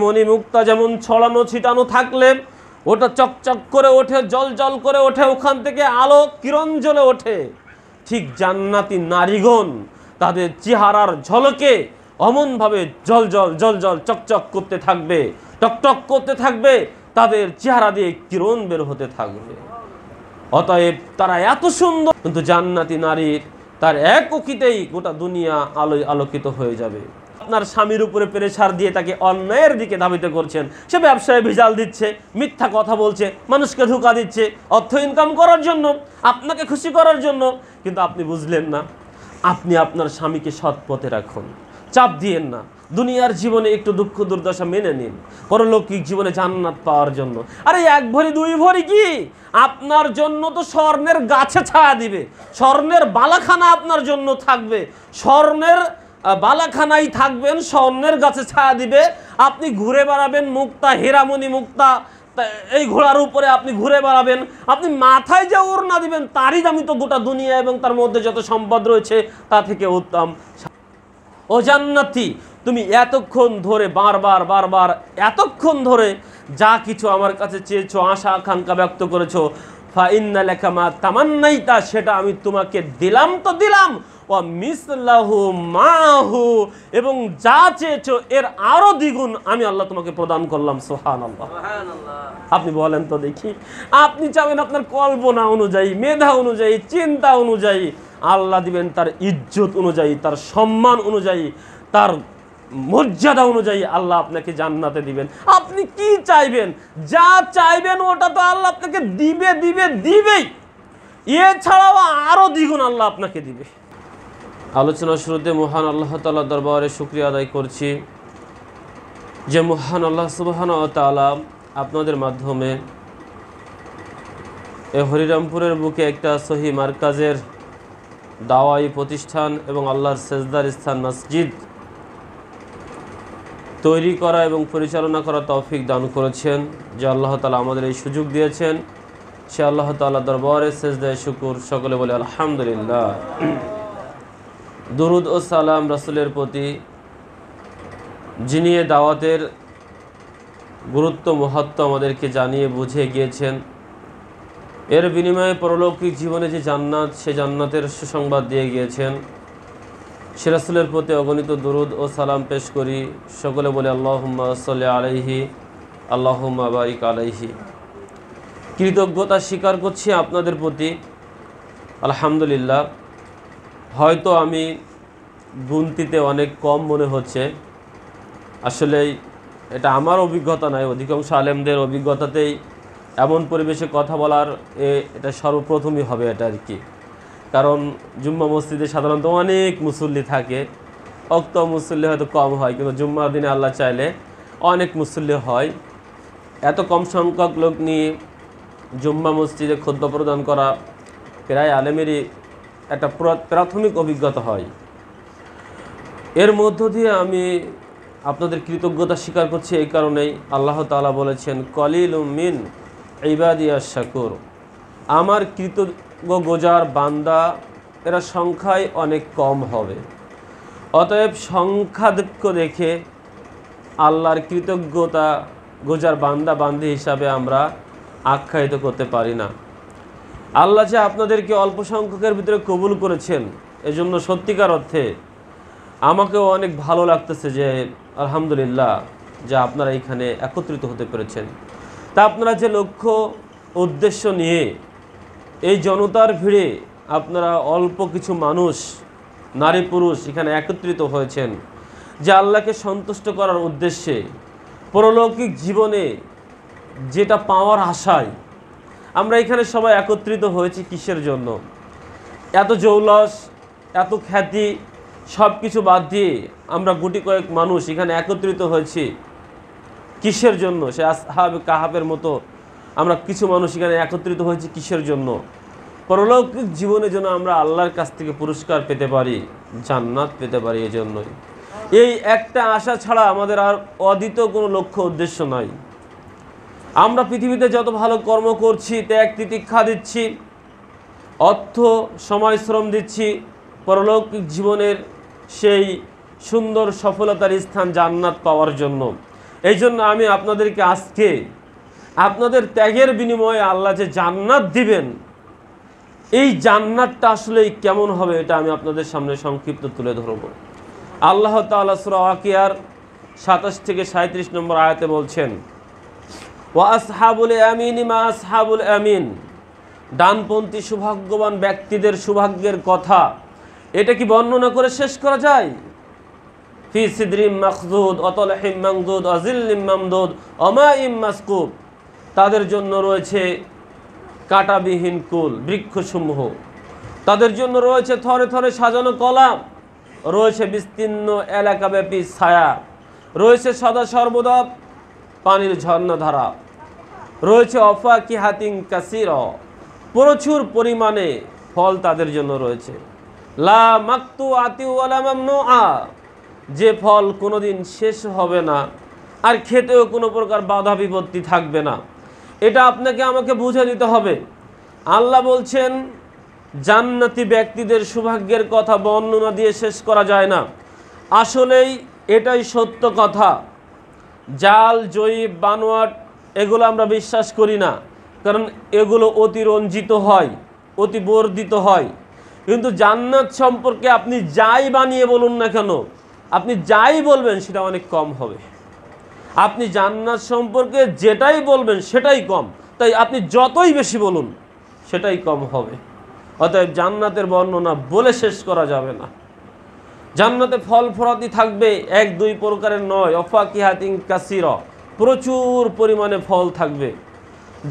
মণি মুক্তা যেমন ছড়ানো ছিটানো থাকলে ওটা চকচক করে ওঠে, জল জল করে ওঠে, ওখান থেকে আলো কিরণ জ্বলে ওঠে, ঠিক জান্নাতি নারীগণ তাদের চেহারার ঝলকে অমনভাবে জল জল জল জল চকচক করতে থাকবে, টকটক করতে থাকবে, তাদের চেহারা দিয়ে কিরণ বের হতে থাকবে। অতএব তারা এত সুন্দর, কিন্তু জান্নাতি নারীর তার এক উকিতেই গোটা দুনিয়া আলোয় আলোকিত হয়ে যাবে। আপনার স্বামীর উপরে প্রেসার দিয়ে তাকে অন্যায়ের দিকে ধাবিত করছেন, সে ব্যবসায় ভেজাল দিচ্ছে, মিথ্যা কথা বলছে, মানুষকে ধোঁকা দিচ্ছে অর্থ ইনকাম করার জন্য, আপনাকে খুশি করার জন্য, কিন্তু আপনি বুঝলেন না। আপনি আপনার স্বামীকে সৎ পথে রাখুন, চাপ দিয়েন না। দুনিয়ার জীবনে একটু দুঃখ দুর্দশা মেনে নিন, পরলৌকিক জীবনে জান্নাত পাওয়ার জন্য। আরে এক ভরি দুই ভরি কি, আপনার জন্য তো স্বর্ণের গাছে ছায়া দিবে, স্বর্ণের বালাখানা আপনার জন্য থাকবে, স্বর্ণের বালাখানায় থাকবেন, স্বর্ণের গাছে ছায়া দিবে। আপনি ঘুরে বেড়াবেন মুক্তা, হীরামণি মুক্তা, এই ঘোড়ার উপরে আপনি ঘুরে বেড়াবেন, আপনি মাথায় যে ওড়না দিবেন তারই দামি তো গোটা দুনিয়া এবং তার মধ্যে যত সম্পদ রয়েছে তা থেকে উত্তম। ও জান্নাতি, তুমি এতক্ষণ ধরে বারবার বারবার এতক্ষণ ধরে যা কিছু আমার কাছে চেয়েছো, আশা আকাঙ্ক্ষা ব্যক্ত করেছো, ফাইন্না লাকা মা তামান্নাইতা, সেটা আমি তোমাকে দিলাম তো দিলাম, ওয়া মিসলাহু মাহু, এবং যা চেয়েছো এর আরো দ্বিগুণ আমি আল্লাহ তোমাকে প্রদান করলাম। সুবহানাল্লাহ। আপনি বলেন তো দেখি, আপনি চাবেন আপনার কল্পনা অনুযায়ী, মেধা অনুযায়ী, চিন্তা অনুযায়ী, আল্লাহ দিবেন তার ইজ্জত অনুযায়ী, তার সম্মান অনুযায়ী, তার মর্যাদা অনুযায়ী আল্লাহ আপনাকে জান্নাতে দিবেন। আপনি কি চাইবেন, যা চাইবেন ওটা তো আল্লাহ আপনাকে দিবে দিবে দিবেই, এছাড়াও আরো দ্বিগুণ আল্লাহ আপনাকে দিবে। আলোচনার শুরুতে মহান আল্লাহ তাআলার দরবারে শুকরিয়া আদায় করছি যে মহান আল্লাহ সুবহানাহু ওয়া তাআলা আপনাদের মাধ্যমে এই হরিরামপুরের বুকে একটা সহি মার্কাজের দাওয়াই প্রতিষ্ঠান এবং আল্লাহর সেজদার স্থান মসজিদ তৈরি করা এবং পরিচালনা করা তৌফিক দান করেছেন। যে আল্লাহ তাআলা আমাদের এই সুযোগ দিয়েছেন, সে আল্লাহ তাআলার দরবারে সেজদায়ে শুকর, সকলে বলে আলহামদুলিল্লাহ। দুরুদ ও সালাম রাসূলের প্রতি, যিনি এ দাওয়াতের গুরুত্ব মাহাত্ম্য আমাদেরকে জানিয়ে বুঝিয়ে গিয়েছেন, এর বিনিময়ে পরলৌকিক জীবনে যে জান্নাত, সে জান্নাতের সুসংবাদ দিয়ে গিয়েছেন, সে রাসূলের প্রতি অগণিত দুরুদ ও সালাম পেশ করি। সকলে বলে আল্লাহুম্মা সাল্লি আলাইহি, আল্লাহুম্মা বারিক আলাইহি। কৃতজ্ঞতা স্বীকার করছি আপনাদের প্রতি, আলহামদুলিল্লাহ। হয়তো আমি গুনতিতে অনেক কম মনে হচ্ছে, আসলে এটা আমার অভিজ্ঞতা নয়, অধিকাংশ আলেমদের অভিজ্ঞতাতেই এমন পরিবেশে কথা বলার এটা সর্বপ্রথমই হবে এটা আর কি। কারণ জুম্মা মসজিদে সাধারণত অনেক মুসল্লি থাকে, অক্ত মুসল্লি হয়তো কম হয়, কিন্তু জুম্মার দিনে আল্লাহ চাইলে অনেক মুসল্লি হয়। এত কম সংখ্যক লোক নিয়ে জুম্মা মসজিদে খুতবা প্রদান করা প্রায় আলেমেরই একটা প্রাথমিক অভিজ্ঞতা হয়। এর মধ্য দিয়ে আমি আপনাদের কৃতজ্ঞতা স্বীকার করছি এই কারণেই, আল্লাহ তাআলা বলেছেন কলিলুম মিন ইবাদিয়াশ শাকুর, আমার কৃতজ্ঞ গোজার বান্দা এরা সংখ্যায় অনেক কম হবে। অতএব সংখ্যাধিক্য দেখে আল্লাহর কৃতজ্ঞতা গোজার বান্দা বান্দি হিসাবে আমরা আখ্যায়িত করতে পারি না। আল্লাহ যে আপনাদেরকে অল্প সংখ্যকের ভিতরে কবুল করেছেন, এজন্য সত্যিকার অর্থে আমাকেও অনেক ভালো লাগতেছে যে আলহামদুলিল্লাহ যে আপনারা এখানে একত্রিত হতে পেরেছেন। তা আপনারা যে লক্ষ্য উদ্দেশ্য নিয়ে এই জনতার ভিড়ে আপনারা অল্প কিছু মানুষ, নারী পুরুষ এখানে একত্রিত হয়েছেন, যে আল্লাহকে সন্তুষ্ট করার উদ্দেশ্যে, পরলৌকিক জীবনে যেটা পাওয়ার আশায় আমরা এখানে সবাই একত্রিত হয়েছি, কিসের জন্য? এত জৌলস, এত খ্যাতি সব কিছু বাদ দিয়ে আমরা গুটি কয়েক মানুষ এখানে একত্রিত হয়েছি কিসের জন্য? সে আসহাবে কাহাফের মতো আমরা কিছু মানুষ এখানে একত্রিত হয়েছি কিসের জন্য? পরলৌকিক জীবনে যেন আমরা আল্লাহর কাছ থেকে পুরস্কার পেতে পারি, জান্নাত পেতে পারি। এই জন্যই এই একটা আশা ছাড়া আমাদের আর অদ্বিতীয় কোনো লক্ষ্য উদ্দেশ্য নাই। আমরা পৃথিবীতে যত ভালো কর্ম করছি, ত্যাগ তিতিক্ষা দিচ্ছি, অর্থ সময় শ্রম দিচ্ছি, পরলৌকিক জীবনের সেই সুন্দর সফলতার স্থান জান্নাত পাওয়ার জন্য। এই জন্য আমি আপনাদেরকে আজকে আপনাদের ত্যাগের বিনিময়ে আল্লাহ যে জান্নাত দিবেন, এই জান্নাতটা আসলে কেমন হবে এটা আমি আপনাদের সামনে সংক্ষিপ্ত তুলে ধরব। আল্লাহ তাআলা সূরা ওয়াকিয়ার ২৭ থেকে ৩৭ নম্বর আয়াতে বলছেন, ওয়া আসহাবুল ইয়ামিন মা আসহাবুল ইয়ামিন, ডানপন্থী সৌভাগ্যবান ব্যক্তিদের সৌভাগ্যের কথা এটা কি বর্ণনা করে শেষ করা যায়? ফি সিদরিম মাখদুদ ওয়া তালহিম মামদুদ ওয়া জিল্লিম মামদুদ ওয়া মাইম মাসকুব, তাদের জন্য রয়েছে কাঁটাবিহীন কুল বৃক্ষসমূহ, তাদের জন্য রয়েছে থরে থরে সাজানো কলা, রয়েছে বিস্তীর্ণ এলাকাব্যাপী ছায়া, রয়েছে সদা সর্বদা পানির ঝর্ণাধারা, রয়েছে অফাকিহাতিন কাসীরা, প্রচুর পরিমাণে ফল তাদের জন্য রয়েছে। লা মাকতুআতি ওয়ালা মামনুআ, যে ফল কোনোদিন শেষ হবে না আর খেতেও কোনো প্রকার বাধা বিপত্তি থাকবে না। এটা আপনাকে আমাকে বুঝে দিতে হবে। আল্লাহ বলছেন জান্নাতি ব্যক্তিদের সৌভাগ্যের কথা বর্ণনা দিয়ে শেষ করা যায় না। আসলেই এটাই সত্য কথা। জাল, জয়ীব, বানোয়াট এগুলো আমরা বিশ্বাস করি না, কারণ এগুলো অতিরঞ্জিত হয়, অতি বর্ধিত হয়। কিন্তু জান্নাত সম্পর্কে আপনি যাই বানিয়ে বলুন না কেন, আপনি যাই বলবেন সেটা অনেক কম হবে। আপনি জান্নাত সম্পর্কে যেটাই বলবেন সেটাই কম, তাই আপনি যতই বেশি বলুন সেটাই কম হবে। অতএব জান্নাতের বর্ণনা বলে শেষ করা যাবে না। জান্নাতে ফল ফরাদি থাকবে, এক দুই প্রকারের নয়, অফাকিহাতিন কাসীরা, প্রচুর পরিমাণে ফল থাকবে,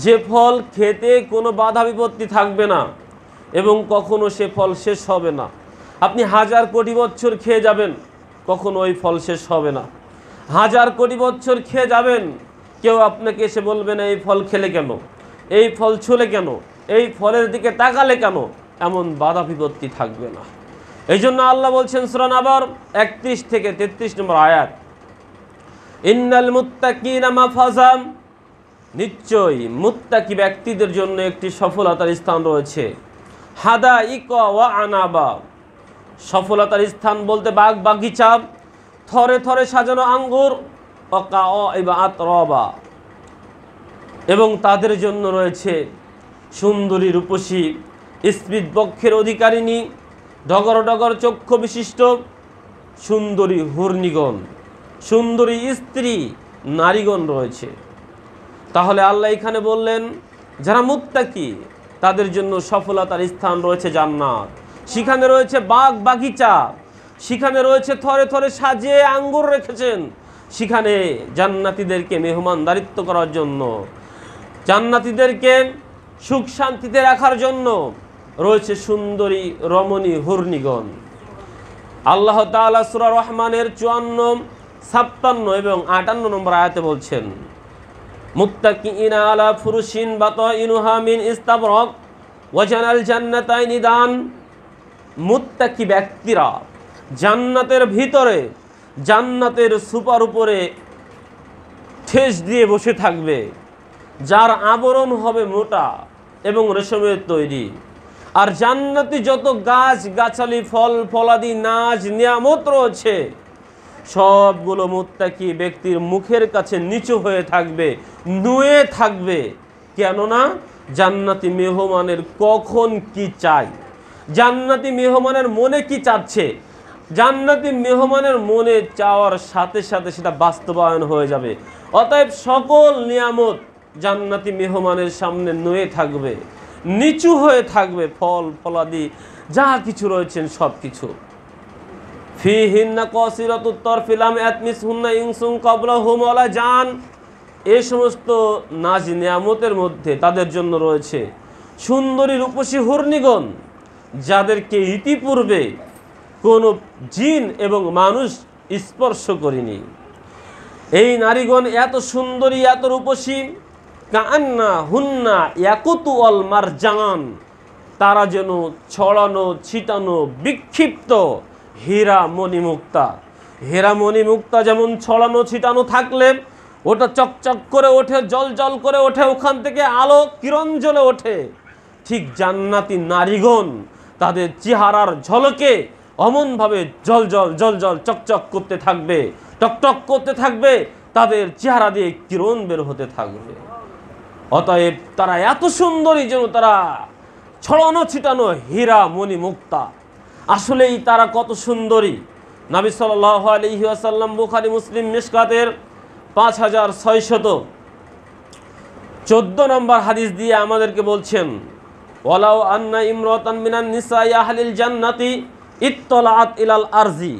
যে ফল খেতে কোনো বাধা বিপত্তি থাকবে না এবং কখনো সে ফল শেষ হবে না। আপনি হাজার কোটি বছর খেয়ে যাবেন, কখনো ওই ফল শেষ হবে না। হাজার কোটি বছর খেয়ে যাবেন, কেউ আপনাকে এসে বলবে না এই ফল খেলে কেন, এই ফল ছুলে কেন, এই ফলের দিকে তাকালে কেন, এমন বাধা বিপত্তি থাকবে না। এই জন্য আল্লাহ বলছেন সূরা নাবার ৩১ থেকে ৩৩ নম্বর আয়াত, ইন্নাল মুত্তাকিনা মাফাজাম, নিশ্চয়ই মুত্তাকি ব্যক্তিদের জন্য একটি সফলতার স্থান রয়েছে। হাদাইকা ওয়া আনাবা, সফলতার স্থান বলতে বাগ বাগিচা, থরে থরে সাজানো আঙ্গুর, ওয়াকাইবা আতরাবা, এবং তাদের জন্য রয়েছে সুন্দরী রূপসী স্মৃত বক্ষের অধিকারিণী ডগর ডগর চক্ষু বিশিষ্ট সুন্দরী হুরনিগণ, সুন্দরী স্ত্রী নারীগণ রয়েছে। তাহলে আল্লাহ এখানে বললেন যারা মুত্তাকি তাদের জন্য সফলতার স্থান রয়েছে জান্নাত। সেখানে রয়েছে বাগ বাগিচা, সেখানে রয়েছে থরে থরে সাজিয়ে আঙ্গুর রেখেছেন, সেখানে জান্নাতীদেরকে মেহমানদারিত্ব করার জন্য, জান্নাতীদেরকে সুখ শান্তিতে রাখার জন্য রয়েছে সুন্দরী রমণী হুরনিগণ। আল্লাহ তাআলা সূরা রহমানের ৫৪, ৫৭ এবং ৫৮ নম্বর আয়াতে বলছেন, মুত্তাকিইনা আলা ফুরুশিন বাতাইনুহা মিন ইস্তাবরাক ওয়া জানাল জান্নাতাইনি দান, মুত্তাকি ব্যক্তিরা জান্নাতের ভিতরে জান্নাতের সুপার উপরে ঠেস দিয়ে বসে থাকবে, যার আবরণ হবে মোটা এবং রেশমের তৈরি। আর জান্নাতি যত গাছ গাছালি ফল ফলাদি নাজ নিয়ামত রয়েছে সবগুলো মুত্তাকি ব্যক্তির মুখের কাছে নিচু হয়ে থাকবে, নুয়ে থাকবে। কেননা জান্নাতি মেহমানের কখন কি চাই, জান্নাতি মেহমানের মনে কি চাচ্ছে, জান্নাতি মেহমানের মনে চাওয়ার সাথে সাথে সেটা বাস্তবায়ন হয়ে যাবে। অতএব সকল নিয়ামত জান্নাতি মেহমানের সামনে নুয়ে থাকবে, নিচু হয়ে থাকবে, ফল ফলাদি যা কিছু রয়েছেন সব কিছু। ফিহিন্না কাসিরাতুত তারফি লাম ইয়াতমিসহুন্না ইনসুন ক্বাবলাহুম ওয়ালা জান, এই সমস্ত নাজ নিয়ামতের মধ্যে তাদের জন্য রয়েছে সুন্দরী রূপসী হুরনিগণ, যাদেরকে ইতিপূর্বে কোনো জিন এবং মানুষ স্পর্শ করেনি। এই নারীগণ এত সুন্দরী, এত রূপসী, কান্না হুন্না ইয়াকুতু ওয়াল মারজান, তারা যেন ছড়ানো ছিটানো বিক্ষিপ্ত হীরা মণিমুক্তা। হীরা মণিমুক্তা যেমন ছড়ানো ছিটানো থাকলে ওটা চকচক করে ওঠে, জল জল করে ওঠে, ওখান থেকে আলো কিরণ জ্বলে ওঠে, ঠিক জান্নাতি নারীগণ তাদের চেহারার ঝলকে অমনভাবে জল জল জল জল চকচক করতে থাকবে, টকটক করতে থাকবে, তাদের চেহারা দিয়ে কিরণ বের হতে থাকবে। অতএব তারা এত সুন্দরী যেন তারা ছড়ানো ছিটানো হীরা মণি মুক্তা। আসলেই তারা কত সুন্দরী। নবী সাল্লাল্লাহু আলাইহি ওয়াসাল্লাম বুখারী মুসলিম মিশকাতের 5614 নম্বর হাদিস দিয়ে আমাদেরকে বলছেন, ওয়ালাউ আন্না ইমরাতান মিনান নিসাই আহলিল জান্নাতি ইত্তলাআত ইলাল আরজি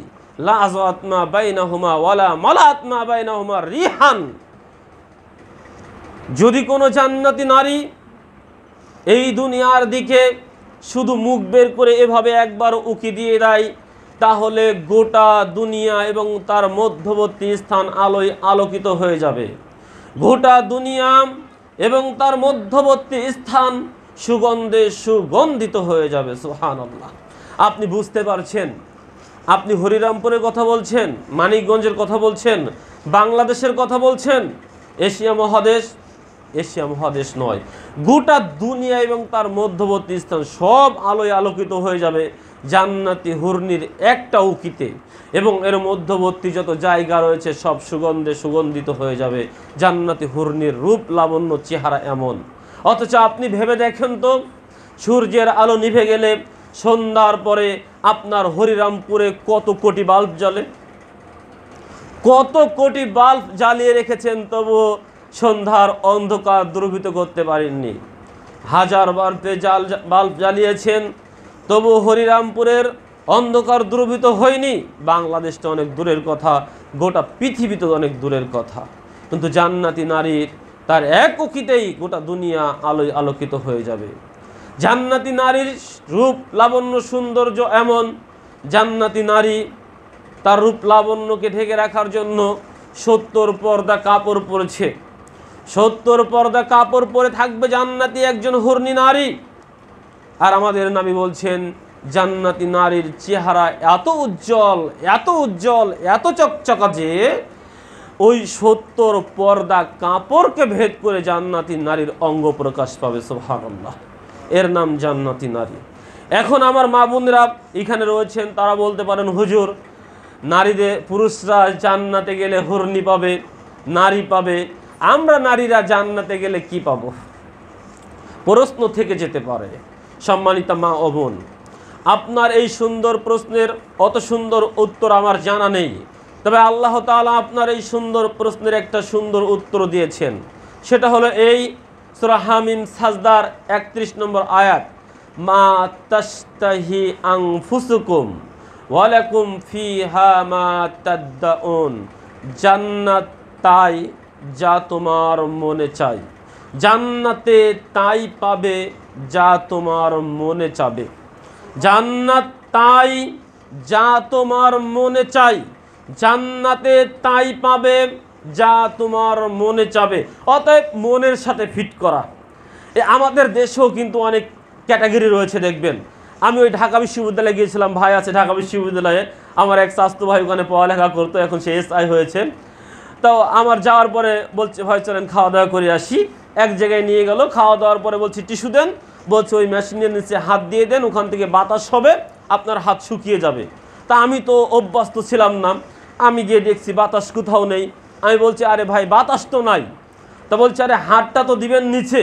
লা আযাত মা বাইনাহুমা ওয়ালা মালাত মা বাইনাহুমা রিহান। যদি কোনো জান্নাতি নারী এই দুনিয়ার দিকে শুধু মুখ বের করে এভাবে একবার উকি দিয়ে দেয়, তাহলে গোটা দুনিয়া এবং তার মধ্যবর্তী স্থান আলোয় আলোকিত হয়ে যাবে। গোটা দুনিয়া এবং তার মধ্যবর্তী স্থান সুগন্ধে সুগন্ধিত হয়ে যাবে। সুবহানাল্লাহ। আপনি বুঝতে পারছেন, আপনি হরিরামপুরের কথা বলছেন, মানিকগঞ্জের কথা বলছেন, বাংলাদেশের কথা বলছেন, এশিয়া মহাদেশ নয়, গোটা দুনিয়া এবং তার মধ্যবর্তী স্থান সব আলোয় আলোকিত হয়ে যাবে জান্নাতি হুরনির একটা উকিতে, এবং এর মধ্যবর্তী যত জায়গা রয়েছে সব সুগন্ধে সুগন্ধিত হয়ে যাবে। জান্নাতি হুরনির রূপ লাবণ্য চেহারা এমন। অথচ আপনি ভেবে দেখেন তো, সূর্যের আলো নিভে গেলে সন্ধ্যার পরে আপনার হরিরামপুরে কত কোটি বাল্ব জ্বলে, কত কোটি বাল্ব জ্বালিয়ে রেখেছেন, তবুও সন্ধ্যার অন্ধকার দূরীভূত করতে পারেননি। হাজার বাল্ব জ্বালিয়েছেন, তবু হরিরামপুরের অন্ধকার দূরীভূত হয়নি। বাংলাদেশটা অনেক দূরের কথা, গোটা পৃথিবীতে অনেক দূরের কথা, কিন্তু জান্নাতি নারীর তার এক উকিতেই গোটা দুনিয়া আলোয় আলোকিত হয়ে যাবে। জান্নাতি নারীর রূপ লাবণ্য সৌন্দর্য এমন, জান্নাতি নারী তার রূপ লাবণ্যকে ঢেকে রাখার জন্য 70 পর্দা কাপড় পরেছে। 70 পর্দা কাপড় পরে থাকবে জান্নাতি একজন হুরনি নারী। আর আমাদের নবী বলছেন, জান্নাতি নারীর চেহারা এত উজ্জ্বল, এত উজ্জ্বল, এত চকচকা যে ওই 70 পর্দা কাপড়কে ভেদ করে জান্নাতি নারীর অঙ্গ প্রকাশ পাবে। সুবহানাল্লাহ। এর নাম জান্নাতি নারী। এখন আমার মা বোনেরা এখানে রয়েছেন, তারা বলতে পারেন, হুজুর, নারীদের পুরুষরা জান্নাতে গেলে হুরনি পাবে, নারী পাবে, আমরা নারীরা জান্নাতে গেলে কি পাবো? প্রশ্ন থেকে যেতে পারে। সম্মানিত মা ও বোন, আপনার এই সুন্দর প্রশ্নের অত সুন্দর উত্তর আমার জানা নেই, তবে আল্লাহ তাআলা আপনার এই সুন্দর প্রশ্নের একটা সুন্দর উত্তর দিয়েছেন। সেটা হলো এই সূরা হামিম সাজদার 31 নম্বর আয়াত, মা তাশতাহি আনফুসুকুম ওয়া লাকুম ফিহা মা তাদদাউন। জান্নাত তাই যা তোমার মনে চাই, জান্নাতে তাই পাবে যা তোমার মনে চাবে। জান্নাত তাই যা তোমার মনে চাই, জান্নাতে তাই পাবে যা তোমার মনে চাবে। অতএব মনের সাথে ফিট করা। আমাদের দেশেও কিন্তু অনেক ক্যাটাগরি রয়েছে, দেখবেন। আমি ওই ঢাকা বিশ্ববিদ্যালয়ে গিয়েছিলাম, ভাই আছে ঢাকা বিশ্ববিদ্যালয়ে, আমার এক স্বাস্থ্য ভাই ওখানে পড়ালেখা করতো, এখন সে SI হয়েছে। তো আমার যাওয়ার পরে বলছে, ভাই চলেন খাওয়া দাওয়া করে আসি। এক জায়গায় নিয়ে গেল, খাওয়া দাওয়ার পরে বলছি টিস্যু দেন, বলছে ওই মেশিনের নিচে হাত দিয়ে দেন, ওখান থেকে বাতাস হবে, আপনার হাত শুকিয়ে যাবে। তা আমি তো অভ্যস্ত ছিলাম না, আমি গিয়ে দেখছি বাতাস কোথাও নেই। আমি বলছি, আরে ভাই বাতাস তো নাই। তা বলছে, আরে হাতটা তো দিবেন নিচে।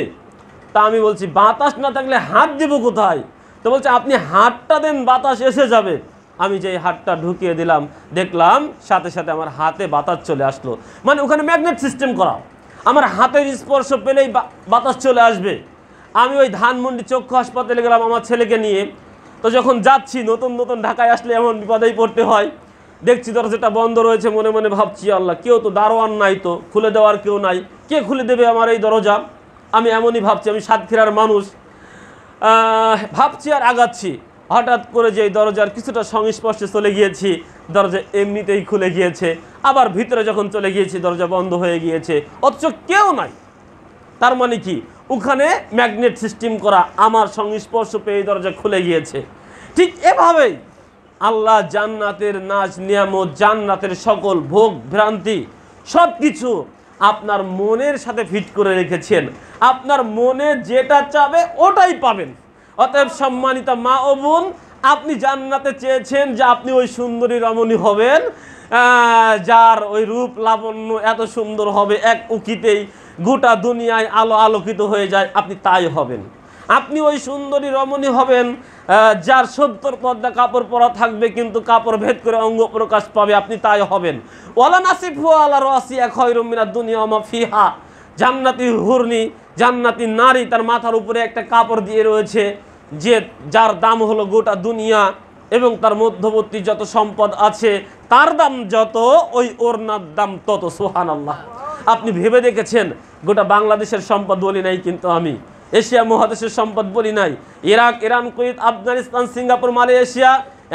তা আমি বলছি, বাতাস না থাকলে হাত দিব কোথায়? তো বলছে, আপনি হাতটা দেন, বাতাস এসে যাবে। আমি যেই হাতটা ঢুকিয়ে দিলাম, দেখলাম সাথে সাথে আমার হাতে বাতাস চলে আসলো। মানে ওখানে ম্যাগনেট সিস্টেম করা, আমার হাতের স্পর্শ পেলেই বাতাস চলে আসবে। আমি ওই ধানমন্ডি চক্ষু হাসপাতালে গেলাম আমার ছেলেকে নিয়ে। তো যখন যাচ্ছি, নতুন নতুন ঢাকায় আসলে এমন বিপদেই পড়তে হয়। দেখছি দরজাটা বন্ধ রয়েছে, মনে মনে ভাবছি, আল্লাহ, কেউ তো দারোয়ান নাই, তো খুলে দেওয়ার কেউ নাই, কে খুলে দেবে আমার এই দরজা? আমি এমনই ভাবছি, আমি সাতক্ষীরার মানুষ, ভাবছি আর আগাচ্ছি। হঠাৎ করে যে দরজার কিছুটা সংস্পর্শে চলে গিয়েছি, দরজা এমনিতেই খুলে গিয়েছে। আবার ভিতরে যখন চলে গিয়েছি, দরজা বন্ধ হয়ে গিয়েছে, অথচ কেউ নাই। তার মানে কি? ওখানে ম্যাগনেট সিস্টেম করা, আমার সংস্পর্শ পেয়ে দরজা খুলে গিয়েছে। ঠিক এভাবেই আল্লাহ জান্নাতের নাজ নিয়ামত, জান্নাতের সকল ভোগ ভ্রান্তি সব কিছু আপনার মনের সাথে ফিট করে রেখেছেন। আপনার মনে যেটা চাবে ওটাই পাবেন। অতএব সম্মানিত মা ও বোন, আপনি জান্নাতে চেয়েছেন যে আপনি ওই সুন্দরী রমণী হবেন, যার ওই রূপ লাবণ্য এত সুন্দর হবে, এক উকিতেই গোটা দুনিয়ায় আলো আলোকিত হয়ে যায়, আপনি তাই হবেন। আপনি ওই সুন্দরী রমণী হবেন যার 70 পর্দা কাপড় পরা থাকবে কিন্তু কাপড় ভেদ করে অঙ্গ প্রকাশ পাবে, আপনি তাই হবেন। ওয়ালা নাসিফু আলা রাসিয়া খায়রুম মিনাদ দুনিয়া ওয়া মা ফিহা, জান্নাতি হুরনি, জান্নাতি নারী, তার মাথার উপরে একটা কাপড় দিয়ে রয়েছে যার দাম হলো গোটা দুনিয়া এবং তার মধ্যবর্তী যত সম্পদ আছে তার দাম যত, ওই ওড়নার দাম তত। সুবহানাল্লাহ। আপনি ভেবে দেখেছেন, গোটা বাংলাদেশের সম্পদ বলি নাই কিন্তু আমি, এশিয়া মহাদেশের সম্পদ বলি নাই, Iraq, Iran, Kuwait, Afghanistan, Singapore, Malaysia,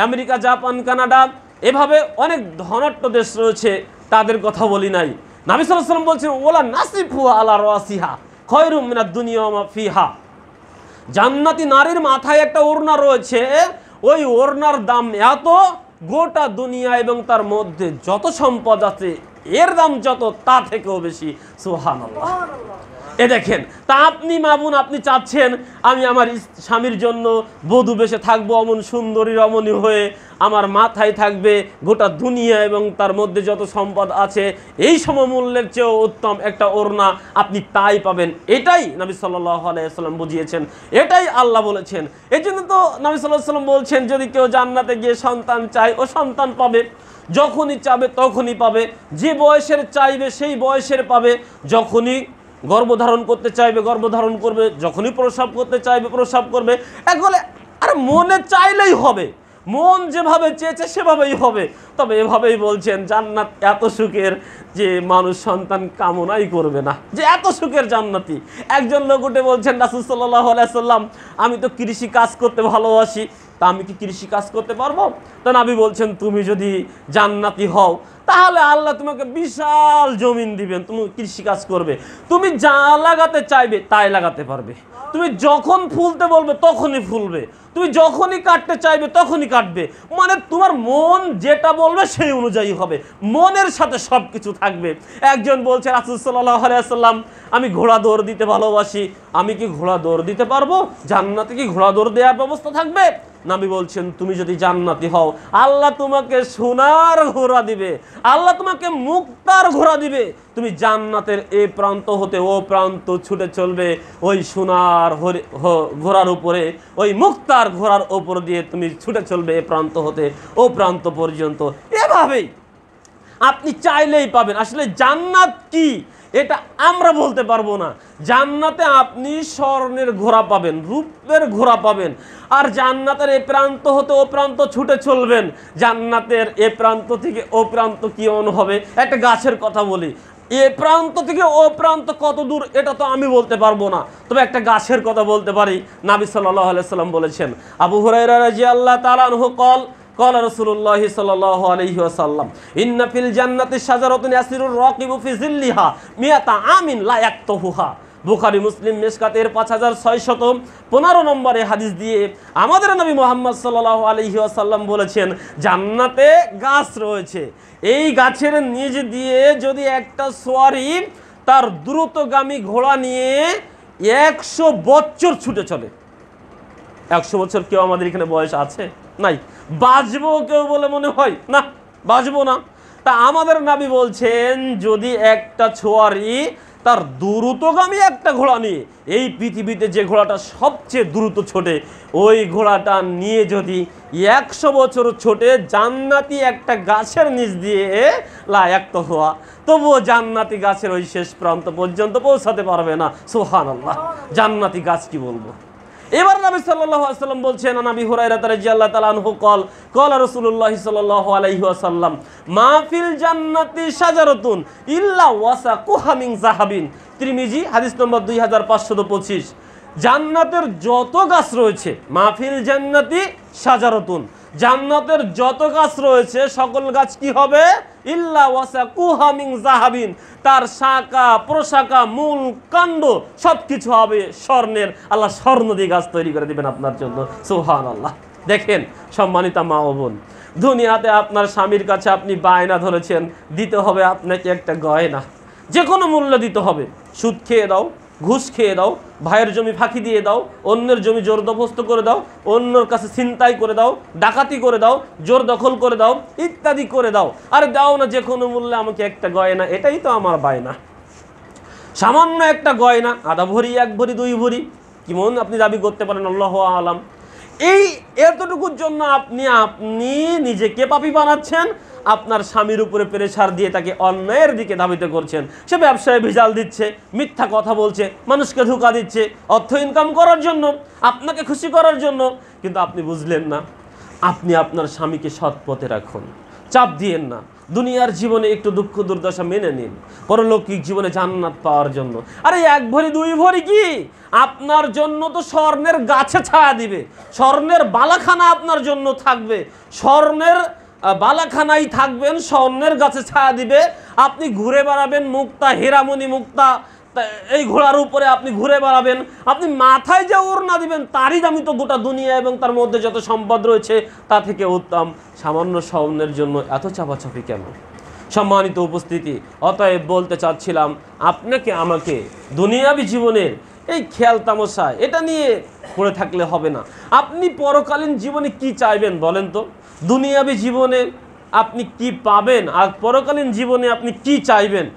America, Japan, Canada, এভাবে অনেক ধনাঢ্য দেশ রয়েছে, তাদের কথা বলি নাই। নবী সাল্লাল্লাহু আলাইহি ওয়াসাল্লাম বলছেন ওয়ালা নাসিফু আলা রাসিহা খায়রুম মিনাদ দুনিয়া ওয়া মা ফিহা, জান্নাতি নারীর মাথায় একটা ওড়না রয়েছে, ওই ওড়নার দাম এত, গোটা দুনিয়া এবং তার মধ্যে যত সম্পদ আছে এর দাম যত, তা থেকেও বেশি। সুবহানাল্লাহ। এ দেখেন, তা আপনি মা বোন, আপনি চাচ্ছেন আমি আমার স্বামীর জন্য বধূ বেশে থাকবো, অমন সুন্দরী রমণী হয়ে, আমার মাথায় থাকবে গোটা দুনিয়া এবং তার মধ্যে যত সম্পদ আছে, এই সমমূল্যের চেয়েও উত্তম একটা ওড়না, আপনি তাই পাবেন। এটাই নবী সাল্লাল্লাহু আলাইহি ওয়াসাল্লাম বুঝিয়েছেন, এটাই আল্লাহ বলেছেন। এই জন্য তো নবী সাল্লাল্লাহু আলাইহি ওয়াসাল্লাম বলছেন, যদি কেউ জান্নাতে গিয়ে সন্তান চায়, ও সন্তান পাবে, যখনই চাবে তখনই পাবে, যে বয়সের চাইবে সেই বয়সের পাবে, যখনই গর্ভধারণ করতে চাইবে গর্ভধারণ করবে, যখনই প্রসব করতে চাইবে প্রসব করবে। একবারে আর মনে চাইলেই হবে, মন যেভাবে চেয়েছে সেভাবেই হবে। তবে এভাবেই বলছেন জান্নাত এত সুখের যে মানুষ সন্তান কামনাই করবে না, যে এত সুখের জান্নাতি। একজন লোক উঠে বলছেন, রাসূল সাল্লাল্লাহু আলাইহি ওয়াসাল্লাম, আমি তো কৃষি কাজ করতে ভালোবাসি, তা আমি কি কৃষি কাজ করতে পারবো? তো নবী বলছেন, তুমি যদি জান্নাতি হও তাহলে আল্লাহ তোমাকে বিশাল জমিন দিবেন, তুমি কৃষি কাজ করবে, তুমি যা লাগাতে চাইবে তাই লাগাতে পারবে, তুমি যখন ফুলতে বলবে তখনই ফুলবে, তুমি যখনই কাটতে চাইবে তখনই কাটবে, মানে তোমার মন যেটা বলবে সেই অনুযায়ী হবে, মনের সাথে সব কিছু থাকবে। একজন বলছে, রাসূল সাল্লাল্লাহু আলাইহি ওয়াসাল্লাম, আমি ঘোড়া দৌড় দিতে ভালোবাসি, আমি কি ঘোড়া দৌড় দিতে পারবো? জান্নাতে কি ঘোড়া দৌড় দেওয়ার ব্যবস্থা থাকবে? নবী বলছেন, তুমি যদি জান্নাতি হও আল্লাহ তোমাকে সোনার ঘোড়া দিবে, আল্লাহ তোমাকে মুক্তার ঘোড়া দিবে, তুমি জান্নাতের এই প্রান্ত হতে ও প্রান্ত ছুটে চলবে ওই সোনার ঘোড়ার উপরে, ওই মুক্তার ঘোড়ার উপর দিয়ে তুমি ছুটে চলবে এ প্রান্ত হতে ও প্রান্ত পর্যন্ত। এভাবেই আপনি চাইলেই পাবেন। আসলে জান্নাত কি এটা আমরা বলতে পারবো না। জান্নাতে আপনি স্বর্ণের ঘোড়া পাবেন, রূপের ঘোড়া পাবেন, আর জান্নাতের এ প্রান্ত হতে ও প্রান্ত ছুটে চলবেন। জান্নাতের এ প্রান্ত থেকে ও প্রান্ত কেমন হবে, একটা গাছের কথা বলি, এ প্রান্ত থেকে ও প্রান্ত কত দূর এটা তো আমি বলতে পারবো না, তবে একটা গাছের কথা বলতে পারি। নবী সাল্লাল্লাহু আলাইহি ওয়াসাল্লাম বলেছেন, আবু হুরায়রা রাদিয়াল্লাহু তাআলা আনহু قال رسول الله صلى الله عليه وسلم إن في الجنة شجرة يسير الراكب في ظلها 100 عام لا يقطعها। বুখারী মুসলিম মিশকাতের 5615 নম্বরে হাদিস দিয়ে আমাদের নবী মুহাম্মদ সাল্লাল্লাহু আলাইহি ওয়াসাল্লাম বলেছেন, জান্নাতে গাছ রয়েছে, এই গাছের নিচ দিয়ে যদি একটা সোয়ারি তার দ্রুতগামী ঘোড়া নিয়ে 100 বছর ছুটে চলে। 100 বছর কেউ আমাদের এখানে বয়স আছে? নাই। বাঁচবো কেউ বলে মনে হয় না, বাঁচবো না। তা আমাদের নবী বলছেন, যদি একটা ছোয়ারি তার দ্রুতগামী একটা ঘোড়া নিয়ে, এই পৃথিবীতে যে ঘোড়াটা সবচেয়ে দ্রুত ছোটে, ওই ঘোড়াটা নিয়ে যদি 100 বছর ছোটে জান্নাতি একটা গাছের নিচ দিয়ে লায়াক্ত হওয়া, তবুও জান্নাতি গাছের ওই শেষ প্রান্ত পর্যন্ত পৌঁছাতে পারবে না। সুবহানাল্লাহ। জান্নাতি গাছ কি বলবো। এবার নবী সাল্লাল্লাহু আলাইহি ওয়াসাল্লাম বলছেন, নবী হুরায়রা রাদিয়াল্লাহু তাআলা আনহু قال রাসূলুল্লাহ সাল্লাল্লাহু আলাইহি ওয়াসাল্লাম মা ফিল জান্নাতি শাজারাতুন ইল্লা ওয়াসাকুহা মিন যাহাবিন। তিরমিজি হাদিস নম্বর 2525। জান্নাতের যত গাছ রয়েছে, মা ফিল জান্নাতি শাজারাতুন, জান্নাতের যত গাছ রয়েছে সকল গাছ কি হবে? ইল্লা ওয়াসাকুহা মিন যাহাবিন, তার শাখা প্রশাখা মূল কাণ্ড সবকিছু হবে স্বর্ণের। আল্লাহ স্বর্ণ দিয়ে গাছ তৈরি করে দিবেন আপনার জন্য। সুবহানাল্লাহ। দেখেন সম্মানিতা মা ও বোন, দুনিয়াতে আপনার স্বামীর কাছে আপনি বায়না ধরেছেন, দিতে হবে আপনাকে একটা গয়না, যে কোনো মূল্য দিতে হবে। সুদ খেয়ে দাও, ঘুষ খেয়ে দাও, ভাইয়ের জমি ফাঁকি দিয়ে দাও, অন্যের জমি জোর দখল করে দাও, অন্যর কাছে ছিনতাই করে দাও, ডাকাতি করে দাও, জোর দখল করে দাও, ইত্যাদি করে দাও। আরে দাও না যে কোনো মূল্যে আমাকে একটা গয়না, এটাই তো আমার বায়না। সামান্য একটা গয়না, আধা ভরি, এক ভরি, দুই ভরি, কেমন আপনি দাবি করতে পারেন? আল্লাহু আলাম। এই এতটুকুর জন্য আপনি নিজেকে পাপী বানাচ্ছেন, আপনার স্বামীর উপরে প্রেসার দিয়ে তাকে অন্যায়ের দিকে ধাবিত করছেন। সে ব্যবসায় ভেজাল দিচ্ছে, মিথ্যা কথা বলছে, মানুষকে ধোঁকা দিচ্ছে অর্থ ইনকাম করার জন্য, আপনাকে খুশি করার জন্য। কিন্তু আপনি বুঝলেন না। আপনি আপনার স্বামীকে সৎ পথে রাখুন, চাপ দিয়েন না। দুনিয়ার জীবনে একটু দুঃখ দুর্দশা মেনে নিন, পরলৌকিক জীবনে জান্নাত পাওয়ার জন্য। আরে এক ভরি দুই ভরি কি, আপনার জন্য তো স্বর্ণের গাছে ছায়া দিবে, স্বর্ণের বালাখানা আপনার জন্য থাকবে, স্বর্ণের বালাখানাই থাকবেন, স্বর্ণের গাছে ছায়া দিবে। আপনি ঘুরে বেড়াবেন মুক্তা, হীরামণি মুক্তা, এই ঘোড়ার উপরে আপনি ঘুরে বেড়াবেন। আপনি মাথায় যে ওড়না দিবেন তারই দামি তো গোটা দুনিয়া এবং তার মধ্যে যত সম্পদ রয়েছে তা থেকে উত্তম। সামান্য স্বর্ণের জন্য এত চাপাচাপি কেন? সম্মানিত উপস্থিতি, অতএব বলতে চাচ্ছিলাম আপনাকে আমাকে দুনিয়াবী জীবনের এই খেয়াল তামাশা এটা নিয়ে পড়ে থাকলে হবে না। আপনি পরকালীন জীবনে কি চাইবেন বলেন তো? দুনিয়াবী জীবনে আপনি কি পাবেন আর পরকালীন জীবনে আপনি কি চাইবেন?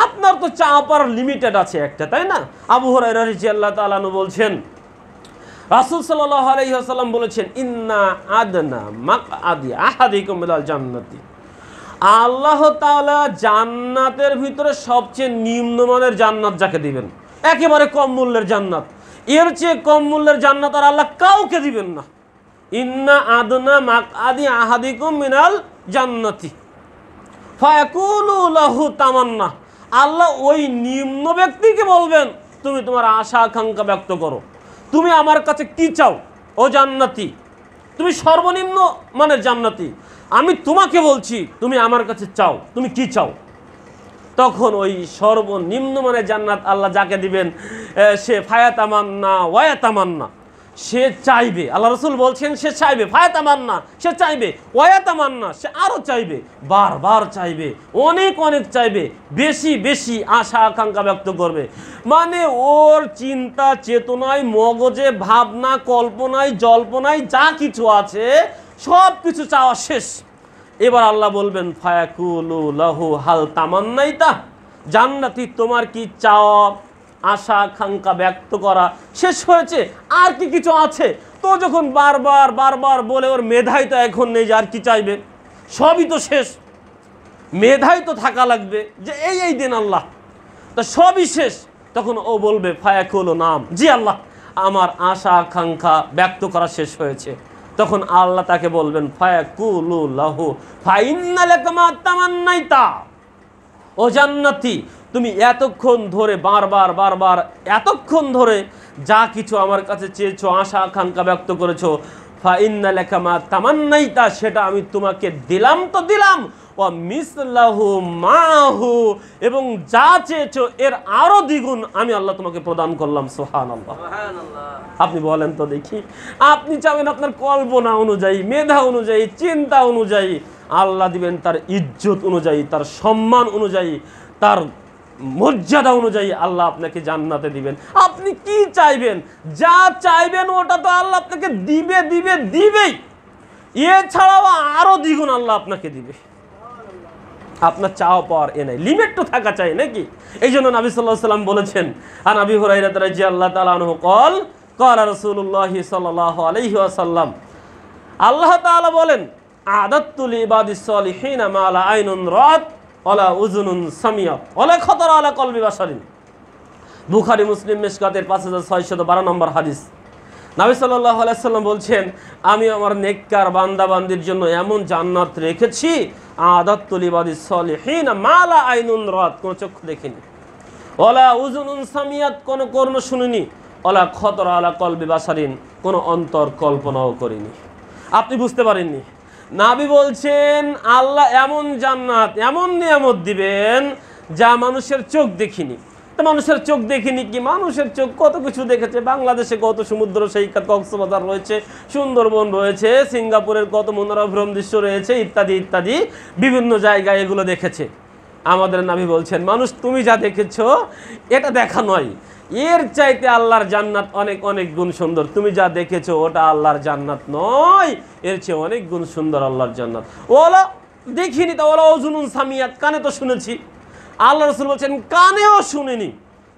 আপনার তো চাওয়ার লিমিটেড আছে একটা, তাই না? আবু হুরায়রা রাদিয়াল্লাহু তাআলা আনহু বলছেন, রাসূল সাল্লাল্লাহু আলাইহি ওয়াসাল্লাম বলেছেন, ইন্না আদনা মাকআদি আহাদিকুম মিনাল জান্নাতি। আল্লাহ তাআলা জান্নাতের ভিতরে সবচেয়ে নিম্নমানের জান্নাত যাকে দিবেন, একেবারে কম মূল্যের জান্নাত, এর চেয়ে কম মূল্যের জান্নাত আর আল্লাহ কাউকে দিবেন না। ইন্না আদনা মাকআদি আহাদিকুম মিনাল জান্নাতি ফায়াকুলু লাহু তামান্না। আল্লাহ ওই নিম্ন ব্যক্তিকে বলবেন, তুমি তোমার আশা আকাঙ্ক্ষা ব্যক্ত করো, তুমি আমার কাছে কি চাও ও জান্নাতি? তুমি সর্বনিম্ন মানের জান্নাতি, আমি তোমাকে বলছি তুমি আমার কাছে চাও, তুমি কি চাও? তখন ওই সর্বনিম্ন মানের জান্নাত আল্লাহ যাকে দিবেন সে ফায়াতামান্না ওয়ায়াতামান্না, সে চাইবে। আল্লাহ রাসূল বলছেন সে চাইবে, ফায়াতামান্না সে চাইবে, ওয়ায়াতামান্না সে আরও চাইবে, বারবার চাইবে, অনেক অনেক চাইবে, বেশি বেশি আশা আকাঙ্ক্ষা ব্যক্ত করবে। মানে ওর চিন্তা চেতনায়, মগজে, ভাবনা, কল্পনায়, জল্পনায় যা কিছু আছে সব কিছু চাওয়া শেষ। এবার আল্লাহ বলবেন, ফায়াকুলু লাহু হাল তামান্নাইতা, জান্নাতি তোমার কি চাওয়া আশা আকাঙ্ক্ষা ব্যক্ত করা শেষ হয়েছে? আর কি কিছু আছে? তো যখন বারবার বারবার বলে ওর মেধাই তো এখন নেই যে আর কি চাইবে, সবই তো শেষ, মেধাই তো থাকা লাগবে যে এই দিন আল্লাহ, তা সবই শেষ। তখন ও বলবে, ফায়াকুলু নাম, জি আল্লাহ আমার আশা আকাঙ্ক্ষা ব্যক্ত করা শেষ হয়েছে। তখন আল্লাহ তাকে বলবেন, ফায়াকুলু লাহু ফাইন্না লাকা মা তামান্নাইতা, ও জান্নাতি তুমি এতক্ষণ ধরে বারবার বারবার এতক্ষণ ধরে যা কিছু আমার কাছে চেয়েছো, আশা আকাঙ্ক্ষা ব্যক্ত করেছো, ফাইন্না লাকা মা তামান্নাইতা সেটা আমি তোমাকে দিলাম তো দিলাম, ওয়া মিসলাহু মাহু এবং যা চেয়েছো এর আরো দ্বিগুণ আমি আল্লাহ তোমাকে প্রদান করলাম। সুবহানাল্লাহ। আপনি বলেন তো দেখি, আপনি চাবেন আপনার কল্পনা অনুযায়ী, মেধা অনুযায়ী, চিন্তা অনুযায়ী, আল্লাহ দিবেন তার ইজ্জত অনুযায়ী, তার সম্মান অনুযায়ী, তার মর্যাদা অনুযায়ী আল্লাহ আপনাকে জান্নাতে দিবেন। আপনি কি চাইবেন? যা চাইবেন ওটা তো আল্লাহ আপনাকে দিবে দিবে দিবেই, এছাড়াও আরো দ্বিগুণ আল্লাহ আপনাকে দিবে। আপনার চাওয়া পাওয়ার নাই, লিমিট তো থাকা চাই নাকি? এই জন্য নবী সাল্লাল্লাহু আলাইহি ওয়াসাল্লাম বলেছেন, আন আবি হুরায়রা রাদিয়াল্লাহু তাআলা আনহু ক্বাল ক্বালা রাসূলুল্লাহ সাল্লাল্লাহু আলাইহি ওয়াসাল্লাম, আল্লাহ তাআলা বলেন, আদাতু লিবাদিস সালিহিনা মা লা আইনুন রাত ওয়ালা উযুনুন সামিয়াত ওয়ালা খাতারা আলা কলবি বাশারিন। বুখারী মুসলিম মিশকাতের 5612 নম্বর হাদিস। নবী সাল্লাল্লাহু আলাইহি ওয়াসাল্লাম বলছেন, আমি আমার নেককার বান্দা বান্দির জন্য এমন জান্নাত রেখেছি, আদাতু লিবাদিস সালিহিনা মা লা আইনুন রাত, কোন চক্ষু দেখেনি, ওয়ালা উযুনুন সামিয়াত কোন কর্ণ শুনিনি, ওয়ালা খাতারা আলা কলবি বাশারিন কোন অন্তর কল্পনাও করিনি। আপনি বুঝতে পারেননি, নবী বলছেন আল্লাহ এমন জান্নাত এমন নিয়ামত দিবেন যা মানুষের চোখ দেখিনি। তো মানুষের চোখ দেখিনি কি? মানুষের চোখ কত কিছু দেখেছে, বাংলাদেশে কত সমুদ্র সৈকত, কক্সবাজার রয়েছে, সুন্দরবন রয়েছে, সিঙ্গাপুরের কত মনোরম দৃশ্য রয়েছে, ইত্যাদি ইত্যাদি বিভিন্ন জায়গায় এগুলো দেখেছে। আমাদের নবী বলছেন, মানুষ তুমি যা দেখেছো এটা দেখা নয়, এর চাইতে আল্লাহর জান্নাত অনেক অনেক গুণ সুন্দর। তুমি যা দেখেছো ওটা আল্লাহর জান্নাত নয়, এর চেয়ে অনেক গুণ সুন্দর আল্লাহর জান্নাত। ওলা দেখিনি তো, ওলা অজুনুন সামিয়াত, কানে তো শুনেছি। আল্লাহ রাসূল বলছেন কানেও শুনিনি।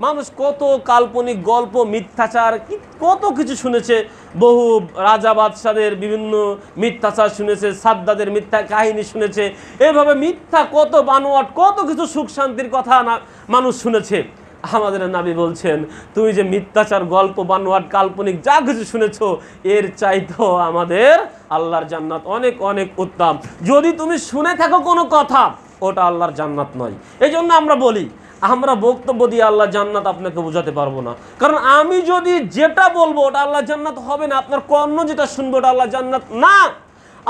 মানুষ কত কাল্পনিক গল্প, মিথ্যাচার, কত কিছু শুনেছে। বহু রাজা বাদশাদের বিভিন্ন মিথ্যাচার শুনেছে, সাদ্দাদের মিথ্যা কাহিনী শুনেছে। এভাবে মিথ্যা কত বানোয়াট, কত কিছু সুখ শান্তির কথা না মানুষ শুনেছে। আমাদের নবী বলছেন তুমি যে মিথ্যাচার, গল্প, বানোয়াট, কাল্পনিক যা কিছু শুনেছো এর চাইতেও আমাদের আল্লাহর জান্নাত অনেক অনেক উত্তম। যদি তুমি শুনে থাকো কোনো কথা, ওটা আল্লাহর জান্নাত নয়। এই জন্য আমরা বলি, আমরা বক্তব্য দিয়ে আল্লাহ জান্নাত আপনাকে বোঝাতে পারবো না। কারণ আমি যদি যেটা বলবো ওটা আল্লাহ জান্নাত হবে না, আপনার কর্ণ যেটা শুনবো ওটা আল্লাহ জান্নাত না।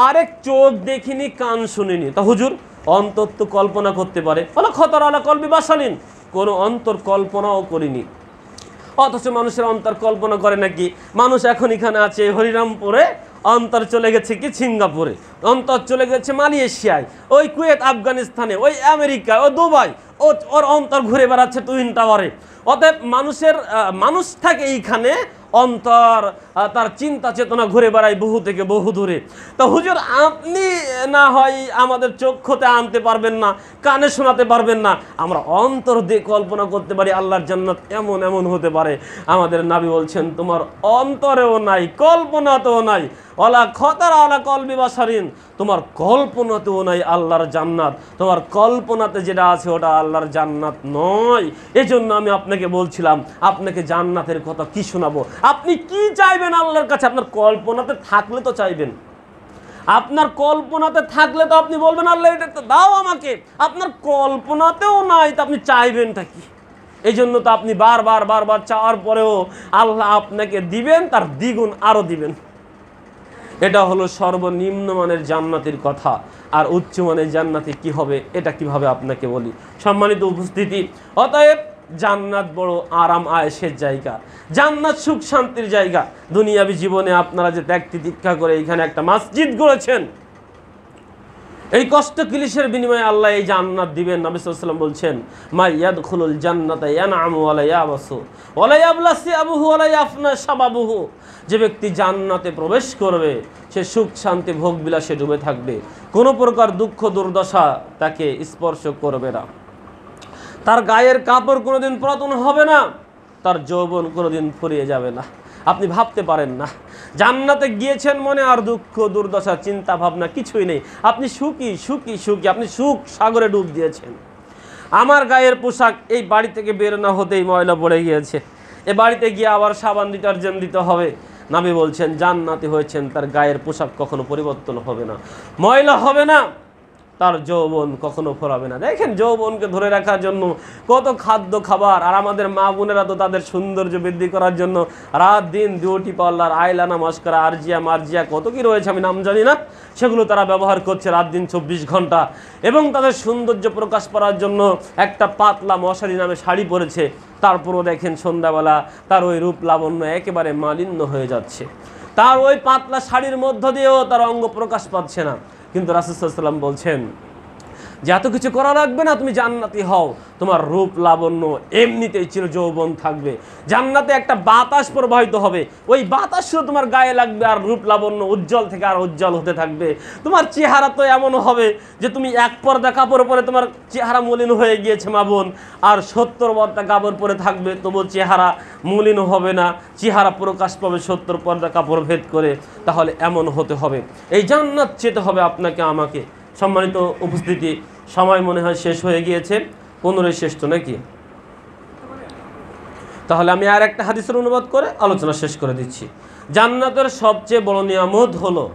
আরেক চোখ দেখিনি, কান শুনিনি, তা হুজুর অন্তর তো কল্পনা করতে পারে। বলো খতর আলা কলবি বাসালিন, কোনো অন্তর কল্পনাও করিনি। অথচ মানুষের অন্তর কল্পনা করে নাকি? মানুষ এখন এখানে আছে হরিরামপুরে, অন্তর চলে গেছে কি সিঙ্গাপুরে, অন্তর চলে গেছে মালয়েশিয়ায়, ওই কুয়েত, আফগানিস্তানে, ওই আমেরিকা, ও দুবাই, ওর অন্তর ঘুরে বেড়াচ্ছে টুইন টাওয়ারে। অতএব মানুষ থাকে এইখানে, অন্তর তার চিন্তা চেতনা ঘুরে বেড়ায় বহু থেকে বহু দূরে। তা হুজুর আপনি না হয় আমাদের চক্ষুতে আনতে পারবেন না, কানে শোনাতে পারবেন না, আমরা অন্তর দিয়ে কল্পনা করতে পারি আল্লাহর জান্নাত এমন এমন হতে পারে। আমাদের নবী বলছেন তোমার অন্তরেও নাই, কল্পনাতেও নাই, ওয়ালা খতার আলা কলবি বাসারিন, তোমার কল্পনাতেও নাই আল্লাহর জান্নাত। তোমার কল্পনাতে যেটা আছে ওটা আল্লাহর জান্নাত নয়। এজন্য আমি আপনাকে বলছিলাম, আপনাকে জান্নাতের কথা কি শোনাবো? আপনি কি চাইবেন আল্লাহর কাছে? আপনার কল্পনাতে থাকলে তো চাইবেন, আপনার কল্পনাতে থাকলে তো আপনি বলবেন আল্লাহ এটা তো দাও আমাকে। আপনার কল্পনাতেও নাই, তো আপনি চাইবেনটা কি? এই জন্য তো আপনি বারবার বারবার চাওয়ার পরেও আল্লাহ আপনাকে দিবেন, তার দ্বিগুণ আরও দিবেন। এটা হলো সর্বনিম্ন মানের জান্নাতের কথা। আর উচ্চমানের জান্নাতে কি হবে এটা কিভাবে আপনাকে বলি। সম্মানিত উপস্থিতি, অতএব জান্নাত বড় আরাম আয়েশের জায়গা, জান্নাত সুখ শান্তির জায়গা। দুনিয়াবি জীবনে আপনারা যে ত্যাগ তিতিক্ষা করে এখানে একটা মসজিদ গড়েছেন, এই কষ্ট কিলিশের বিনিময়ে আল্লাহ এই জান্নাত দিবেন। নবী সাল্লাল্লাহু আলাইহি ওয়াসাল্লাম বলছেন মা ইয়াদখুলুল জান্নাতা ইয়ানআমু ওয়া লা ইয়াবাসু ওয়া লা ইয়াবলাসি আবুহু ওয়া লা ইয়াফনা শাবাবুহু, যে ব্যক্তি জান্নাতে প্রবেশ করবে সে সুখ শান্তি ভোগ বিলাসে ডুবে থাকবে, কোনো প্রকার দুঃখ দুর্দশা তাকে স্পর্শ করবে না, তার গায়ের কাপড় কোনোদিন পুরাতন হবে না, তার যৌবন কোনোদিন ফুরিয়ে যাবে না। আপনি ভাবতে পারেন না, জান্নাতে গিয়েছেন মনে আর দুঃখ দুর্দশা চিন্তা ভাবনা কিছুই নেই, আপনি সুখী সুখী সুখী, আপনি সুখ সাগরে ডুব দিয়েছেন। আমার গায়ের পোশাক এই বাড়ি থেকে বের না হতেই ময়লা পড়ে গিয়েছে, এ বাড়িতে গিয়ে আবার সাবান ডিটারজেন্ট দিতে হবে। নবী বলছেন জান্নাতি হয়েছেন তার গায়ের পোশাক কখনো পরিবর্তন হবে না, ময়লা হবে না, তার যৌবন কখনো ফোরাবে না। দেখেন যৌবনকে ধরে রাখার জন্য কত খাদ্য খাবার, আর আমাদের মা বোনেরা তো তাদের সৌন্দর্য বৃদ্ধি করার জন্য রাত দিন বিউটি পার্লার, আইলানা, মাস্কারা, আরজিয়া মার্জিয়া কত কি রয়েছে আমি নাম জানি না, সেগুলো তারা ব্যবহার করছে রাত দিন 24 ঘন্টা। এবং তাদের সৌন্দর্য প্রকাশ করার জন্য একটা পাতলা মশারি নামে শাড়ি পরেছে, তারপরও দেখেন সন্ধ্যাবেলা তার ওই রূপ লাবণ্য একেবারে মালিন্য হয়ে যাচ্ছে, তার ওই পাতলা শাড়ির মধ্য দিয়েও তার অঙ্গ প্রকাশ পাচ্ছে না। কিন্তু রাসূল সাল্লাল্লাহু আলাইহি ওয়াসাল্লাম বলছেন যে এত কিছু করা লাগবে না, তুমি জান্নাতি হও, তোমার রূপ লাবণ্য এমনিতেই চির যৌবন থাকবে। জান্নাতে একটা বাতাস প্রবাহিত হবে, ওই বাতাসও তোমার গায়ে লাগবে, আর রূপ লাবণ্য উজ্জ্বল থেকে আর উজ্জ্বল হতে থাকবে। তোমার চেহারা তো এমন হবে যে তুমি এক পর্দা কাপড় পরে তোমার চেহারা মলিন হয়ে গিয়েছে মা বোন, আর 70 পর্দা কাপড় পরে থাকবে তবু চেহারা মলিন হবে না, চেহারা প্রকাশ পাবে 70 পর্দা কাপড় ভেদ করে। তাহলে এমন হতে হবে, এই জান্নাত চেতে হবে আপনাকে আমাকে। সম্মানিত উপস্থিতি, সময় মনে হয় শেষ হয়ে গিয়েছে, 15 শেষ তো নাকি? তাহলে আমি আর একটা হাদিসের অনুবাদ করে আলোচনা শেষ করে দিচ্ছি। জান্নাতের সবচেয়ে বড় নিয়ামত হলো,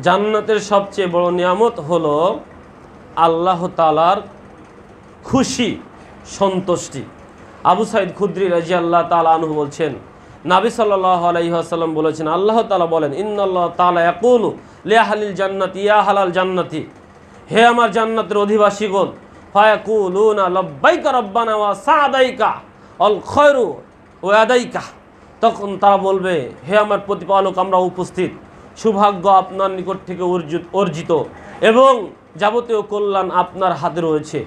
জান্নাতের সবচেয়ে বড় নিয়ামত হলো আল্লাহ তাআলার খুশি সন্তুষ্টি। আবু সাঈদ খুদরি রাদিয়াল্লাহু তাআলা আনহু বলছেন নবী সাল্লাল্লাহু আলাইহি ওয়াসাল্লাম বলেছেন, আল্লাহ তাআলা বলেন ইন্নাল্লাহ তাআলা ইয়াকুলু লিআহলিল জান্নাতি ইয়া আহলাল জান্নাতি, হে আমার জান্নাতের অধিবাসীগণ, ফায়াকুলুনা লাব্বাইকা রব্বানা ওয়া সা'দাইকা আল খায়রু ওয়া আদাইকা, তখন তারা বলবে হে আমার প্রতিপালক আমরা উপস্থিত, সৌভাগ্য আপনার নিকট থেকে অর্জিত এবং যাবতীয় কল্যাণ আপনার হাতে রয়েছে।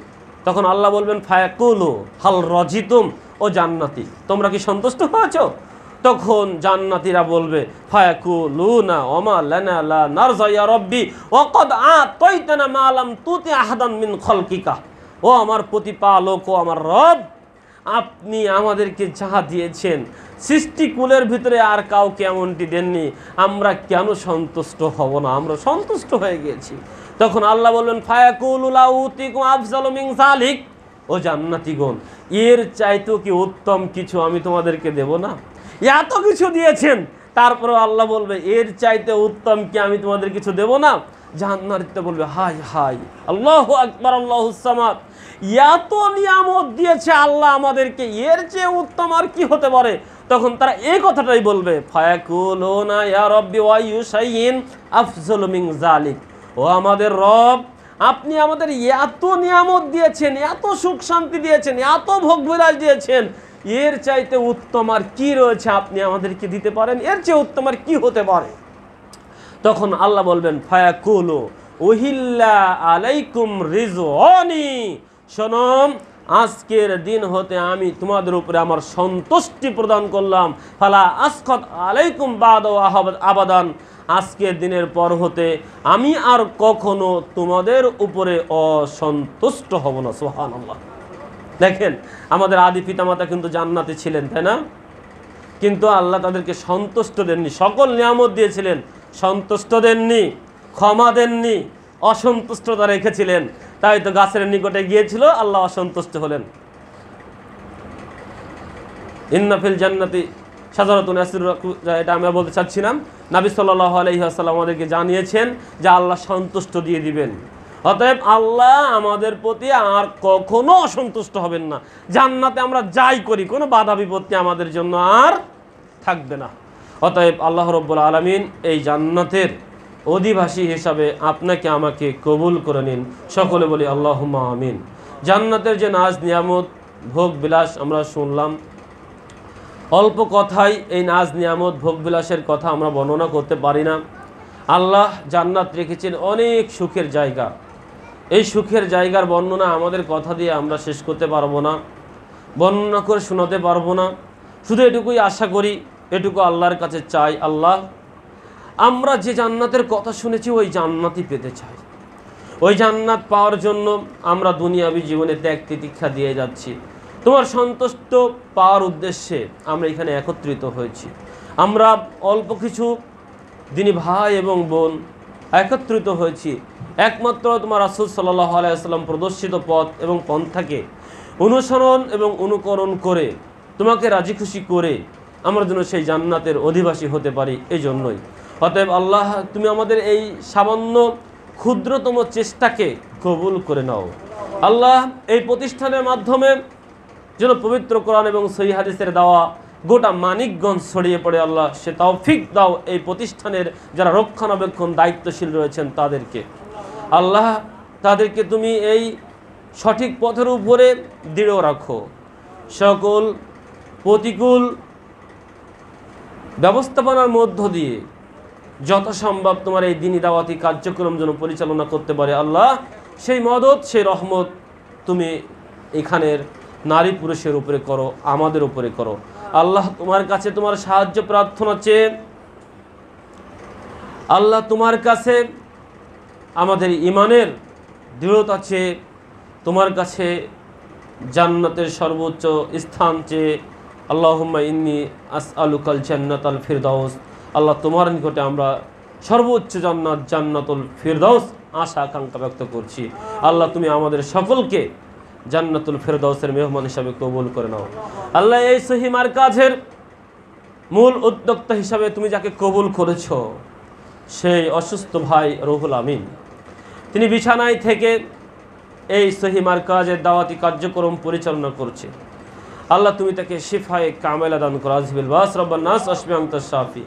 তখন আল্লাহ বলবেন ফায়াকুলু হাল রাজিতুম, ও জান্নাতি তোমরা কি সন্তুষ্ট হয়েছো? তখন জান্নাতীরা বলবে ফায়াকুলুনা ওমা লানা লা নারজা ইয়া রাব্বি ওয়া ক্বাদ আতাইতানা মা লাম তুতি আহাদান মিন খালকিকা, ও আমার প্রতিপালক, ও আমার রব, আপনি আমাদেরকে যাহা দিয়েছেন সৃষ্টিকুলের ভিতরে আর কাউকে এমনটি দেননি, আমরা কেন সন্তুষ্ট হব না? আমরা সন্তুষ্ট হয়ে গিয়েছি। তখন আল্লাহ বলবেন ফায়াকুলু লা উতিকুম আফজালু মিন যালিক, ও জান্নাতীগণ, এর চাইতেও কি উত্তম কিছু আমি তোমাদেরকে দেব না? এত কিছু দিয়েছেন, তারপরে আল্লাহ বলবে এর চাইতে উত্তম কি আমি তোমাদের কিছু দেব না? জান্নাতীরা বলবে হায় হায়, আল্লাহু আকবার, আল্লাহুস সামাদ, এত নিয়ামত দিয়েছে আল্লাহ আমাদেরকে, এর চেয়ে উত্তম আর কি হতে পারে? তখন তারা এই কথাটাই বলবে ফায়াকুলুনা ইয়া রাব্বি ওয়া ইউশাইইন আফজালু মিন যালিক, ও আমাদের রব, আপনি আমাদের এত নিয়ামত দিয়েছেন, এত সুখ শান্তি দিয়েছেন, এত ভোগবিলাস দিয়েছেন, এর চাইতে উত্তম আর কি রয়েছে আপনি আমাদেরকে দিতে পারেন? এর চেয়ে উত্তম আর কি হতে পারে? তখন আল্লাহ বলবেন ফায়াকুলু উহিল্লা আলাইকুম রিজওয়ানি, শোনো, আজকের দিন হতে আমি তোমাদের উপরে আমার সন্তুষ্টি প্রদান করলাম, ফালা আসখাত আলাইকুম বাদা আবাদান, আজকের দিনের পর হতে আমি আর কখনো তোমাদের উপরে অসন্তুষ্ট হব না। সুবহানাল্লাহ। দেখেন, আমাদের আদি পিতামাতা কিন্তু জান্নাতে ছিলেন, তাই না? কিন্তু আল্লাহ তাদেরকে সন্তুষ্ট দেননি, সকল নিয়ামত দিয়েছিলেন, সন্তুষ্ট দেননি, ক্ষমা দেননি, অসন্তুষ্টতা রেখেছিলেন। তাই তো গাছের নিকটে গিয়েছিল, আল্লাহ অসন্তুষ্ট হলেন। ইন্নাফিল জান্নাতি শাজারাতুন ইয়াসির, এটা আমি বলতে চাচ্ছিলাম, নবী সাল্লাল্লাহু আলাইহি ওয়াসাল্লাম আমাদেরকে জানিয়েছেন যে আল্লাহ সন্তুষ্ট দিয়ে দিবেন। অতএব আল্লাহ আমাদের প্রতি আর কখনো অসন্তুষ্ট হবেন না। জান্নাতে আমরা যাই করি, কোনো বাধা বিপত্তি আমাদের জন্য আর থাকবে না। অতএব আল্লাহ রাব্বুল আলামিন এই জান্নাতের অধিবাসী হিসাবে আপনাকে আমাকে কবুল করে নিন। সকলে বলি আল্লাহুম্মা আমিন। জান্নাতের যে নাজ নিয়ামত ভোগ বিলাস আমরা শুনলাম, অল্প কথায় এই নাজ নিয়ামত ভোগ বিলাসের কথা আমরা বর্ণনা করতে পারি না। আল্লাহ জান্নাত রেখেছেন অনেক সুখের জায়গা। এই সুখের জায়গার বর্ণনা আমাদের কথা দিয়ে আমরা শেষ করতে পারবো না, বর্ণনা করে শোনাতে পারবো না। শুধু এটুকুই আশা করি, এটুকু আল্লাহর কাছে চাই, আল্লাহ আমরা যে জান্নাতের কথা শুনেছি ওই জান্নাতই পেতে চাই। ওই জান্নাত পাওয়ার জন্য আমরা দুনিয়াবী জীবনে ত্যাগ তিতিক্ষা দিয়ে যাচ্ছি। তোমার সন্তুষ্ট পাওয়ার উদ্দেশ্যে আমরা এখানে একত্রিত হয়েছি। আমরা অল্প কিছু দিনী ভাই এবং বোন একত্রিত হয়েছি একমাত্র তোমার রাসূল সাল্লাল্লাহু আলাইহি ওয়াসাল্লাম প্রদর্শিত পথ এবং পন্থাকে অনুসরণ এবং অনুকরণ করে তোমাকে রাজি খুশি করে আমরা যেন সেই জান্নাতের অধিবাসী হতে পারি, এই জন্যই। অতএব আল্লাহ, তুমি আমাদের এই সামান্য ক্ষুদ্রতম চেষ্টাকে কবুল করে নাও। আল্লাহ, এই প্রতিষ্ঠানের মাধ্যমে যেন পবিত্র কোরআন এবং সহিহ হাদিসের দেওয়া গোটা মানিকগঞ্জ ছড়িয়ে পড়ে, আল্লাহ সে তৌফিক দাও এই প্রতিষ্ঠানের যারা রক্ষণাবেক্ষণ দায়িত্বশীল রয়েছেন তাদেরকে। আল্লাহ, তাদেরকে তুমি এই সঠিক পথের উপরে দৃঢ় রাখো। সকল প্রতিকূল ব্যবস্থাপনার মধ্য দিয়ে যথাসম্ভব তোমার এই দ্বীনি দাওয়াতি কার্যক্রম যেন পরিচালনা করতে পারে। আল্লাহ, সেই মদত, সেই রহমত তুমি এখানের নারী পুরুষের উপরে করো, আমাদের উপরে করো। আল্লাহ, তোমার কাছে তোমার সাহায্য প্রার্থনা চেয়ে, আল্লাহ তোমার কাছে আমাদের ঈমানের দৃঢ়তা চেয়ে, তোমার কাছে জান্নাতের সর্বোচ্চ স্থান চেয়ে, আল্লাহুম্মা ইন্নী আসআলুকাল জান্নাতাল ফিরদাউস, আল্লাহ তোমার নিকটে আমরা সর্বোচ্চ জান্নাত, জান্নাতুল ফিরদাউস আশা আকাঙ্ক্ষা ব্যক্ত করছি। আল্লাহ, তুমি আমাদের সকলকে জান্নাতুল ফিরদাউসের মেহমান হিসাবে কবুল করে নাও। আল্লাহ, এই সহিহ মারকাজের মূল উদ্যোক্তা হিসাবে তুমি যাকে কবুল করেছ, সেই অসুস্থ ভাই রুহুল আমিন, তিনি বিছানায় থেকে এই সহিহ মারকাজের দাওয়াতি কার্যক্রম পরিচালনা করছে। আল্লাহ, তুমি তাকে শিফায়ে কামেলা দান করো। আযবিল বাস রব্বান নাস আশফি আনতা শাফি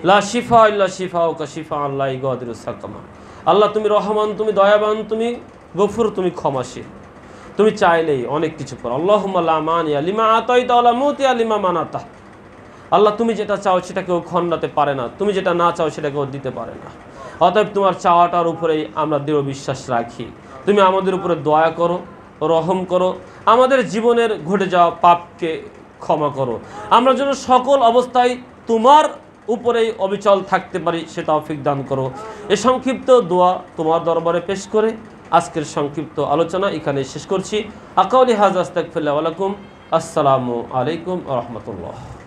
লা শিফা ইল্লা শিফাউকা শিফাআন লা ইগাদিরু সাকামা। আল্লাহ, তুমি রহমান, তুমি দয়াবান, তুমি গফুর, তুমি ক্ষমাশীল, তুমি চাইলেই অনেক কিছু করো। আল্লাহুম্মা লা মানিয়া লিমা আতাইতা ওয়া লা মুতিয়া লিমা মানাতা। আল্লাহ, তুমি যেটা চাও সেটা কেউ খণ্ডাতে পারে না, তুমি যেটা না চাও সেটা কেউ দিতে পারে না। অতএব তোমার চাওয়াটার উপরেই আমরা দৃঢ় বিশ্বাস রাখি। তুমি আমাদের উপরে দয়া করো, রহম করো, আমাদের জীবনের ঘটে যাওয়া পাপকে ক্ষমা করো, আমরা যেন সকল অবস্থায় তোমার উপরেই অবিচল থাকতে পারি সে তৌফিক দান করো। এই সংক্ষিপ্ত দোয়া তোমার দরবারে পেশ করে আজকের সংক্ষিপ্ত আলোচনা এখানে শেষ করছি। আকাউলি হাযা আস্তাগফিরুল্লাহ ওয়া লাকুম। আসসালামু আলাইকুম ওয়া রাহমাতুল্লাহ।